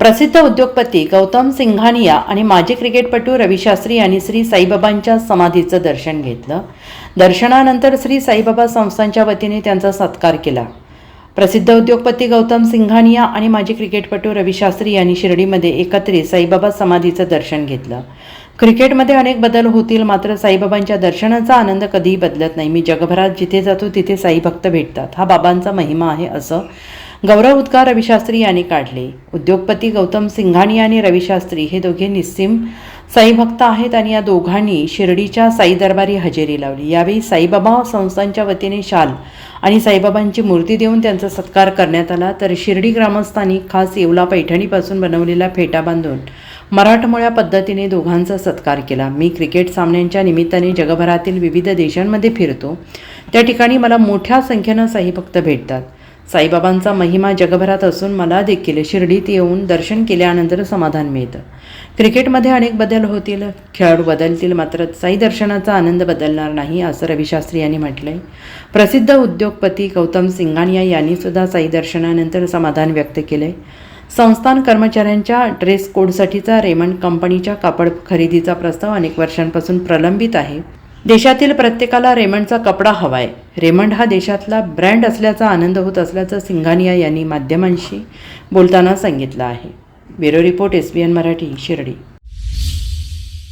प्रसिद्ध उद्योगपती गौतम सिंघानिया आणि माजी क्रिकेटपटू रवी शास्त्री यांनी श्री साईबाबांच्या समाधीचं दर्शन घेतलं. दर्शनानंतर श्री साईबाबा संस्थांच्या वतीने त्यांचा सत्कार केला. प्रसिद्ध उद्योगपती गौतम सिंघानिया आणि माजी क्रिकेटपटू रवी शास्त्री यांनी शिर्डीमध्ये एकत्रित साईबाबा समाधीचं दर्शन घेतलं. क्रिकेटमध्ये अनेक बदल होतील, मात्र साईबाबांच्या दर्शनाचा आनंद कधीही बदलत नाही. मी जगभरात जिथे जातो तिथे साई भक्त भेटतात, हा बाबांचा महिमा आहे, असं गौरव उद्गार रवी शास्त्री यांनी काढले. उद्योगपती गौतम सिंघानिया आणि रवी शास्त्री हे दोघे निस्सीम साई भक्त आहेत आणि या दोघांनी शिर्डीच्या साई दरबारी हजेरी लावली. यावेळी साईबाबा संस्थांच्या वतीने शाल आणि साईबाबांची मूर्ती देऊन त्यांचा सत्कार करण्यात आला. तर शिर्डी ग्रामस्थांनी खास येवला पैठणीपासून बनवलेला फेटा बांधून मराठमोळ्या पद्धतीने दोघांचा सत्कार केला. मी क्रिकेट सामन्यांच्या निमित्ताने जगभरातील विविध देशांमध्ये फिरतो, त्या ठिकाणी मला मोठ्या संख्येनं साई भक्त भेटतात. साईबाबांचा महिमा जगभरात असून मला देखील शिर्डीत येऊन दर्शन केल्यानंतर समाधान मिळतं. क्रिकेटमध्ये अनेक बदल होतील, खेळाडू बदलतील, मात्र साई दर्शनाचा आनंद बदलणार नाही, असं रवी शास्त्री यांनी म्हटलंय. प्रसिद्ध उद्योगपती गौतम सिंघानिया यांनी सुद्धा साई दर्शनानंतर समाधान व्यक्त केलंय. संस्थान कर्मचाऱ्यांच्या ड्रेस कोडसाठीचा रेमंड कंपनीच्या कापड खरेदीचा प्रस्ताव अनेक वर्षांपासून प्रलंबित आहे. देशातील प्रत्येकाला रेमंडचा कपडा हवाय. रेमंड हा देशातला ब्रँड असल्याचा आनंद होत असल्याचं सिंघानिया यांनी माध्यमांशी बोलताना सांगितलं आहे. Bureau report, SBN Marathi, Shirdi.